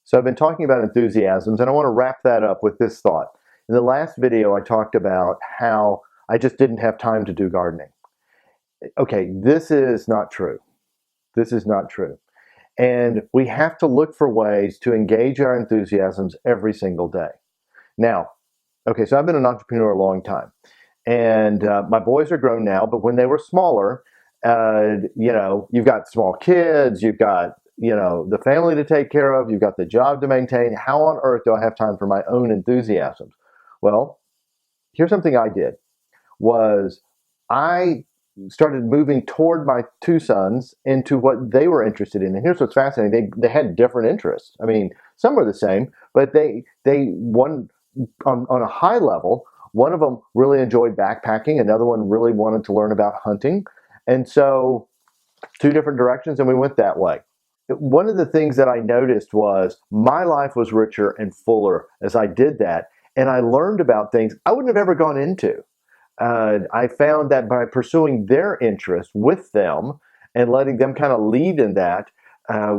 So I've been talking about enthusiasms, and I want to wrap that up with this thought. In the last video, I talked about how I just didn't have time to do gardening. Okay, this is not true. This is not true. And we have to look for ways to engage our enthusiasms every single day. Now, okay, so I've been an entrepreneur a long time. And my boys are grown now, but when they were smaller, you've got small kids, you've got the family to take care of, you've got the job to maintain. How on earth do I have time for my own enthusiasms? Well, here's something I did, was I started moving toward my two sons into what they were interested in. And here's what's fascinating. They had different interests. I mean, some were the same, but one on a high level, one of them really enjoyed backpacking. Another one really wanted to learn about hunting. And so two different directions, and we went that way. One of the things that I noticed was my life was richer and fuller as I did that. And I learned about things I wouldn't have ever gone into. I found that by pursuing their interest with them and letting them kind of lead in that,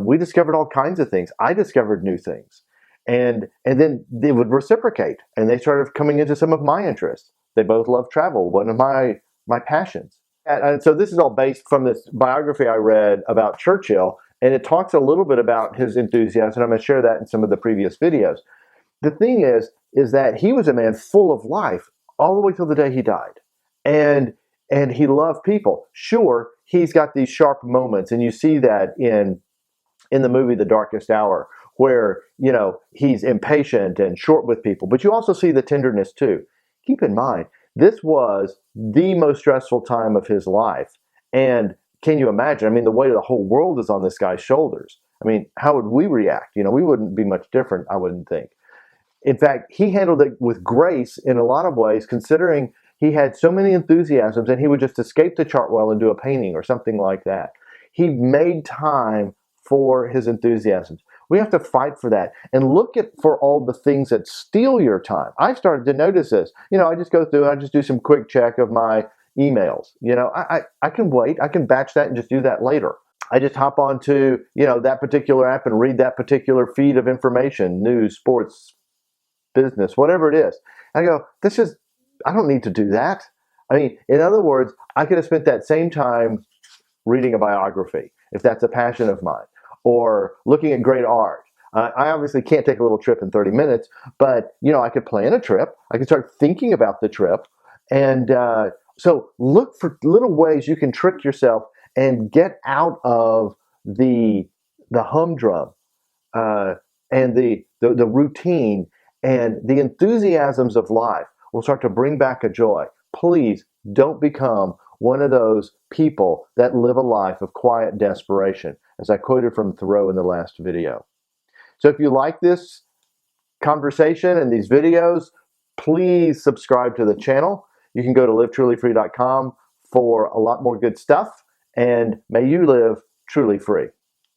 we discovered all kinds of things. I discovered new things. And then they would reciprocate, and they started coming into some of my interests. They both love travel, one of my passions. And so this is all based from this biography I read about Churchill, and it talks a little bit about his enthusiasm, and I'm going to share that in some of the previous videos. The thing is that he was a man full of life all the way till the day he died. And he loved people. Sure, he's got these sharp moments, and you see that in the movie The Darkest Hour, where, he's impatient and short with people. But you also see the tenderness too. Keep in mind, this was the most stressful time of his life. And can you imagine? I mean, the weight of the whole world is on this guy's shoulders. I mean, how would we react? We wouldn't be much different, I wouldn't think. In fact, he handled it with grace in a lot of ways, considering he had so many enthusiasms, and he would just escape to Chartwell and do a painting or something like that. He made time for his enthusiasms. We have to fight for that and look for all the things that steal your time. I started to notice this. I just go through, I just do some quick check of my emails. I can wait. I can batch that and just do that later. I just hop onto, that particular app and read that particular feed of information, news, sports, business, whatever it is. And I go, I don't need to do that. I mean, in other words, I could have spent that same time reading a biography, if that's a passion of mine, or looking at great art. I obviously can't take a little trip in 30 minutes, but, I could plan a trip. I could start thinking about the trip. And so look for little ways you can trick yourself and get out of the humdrum and the routine, and the enthusiasms of life will start to bring back a joy. Please don't become one of those people that live a life of quiet desperation, as I quoted from Thoreau in the last video. So if you like this conversation and these videos, please subscribe to the channel. You can go to livetrulyfree.com for a lot more good stuff, and may you live truly free.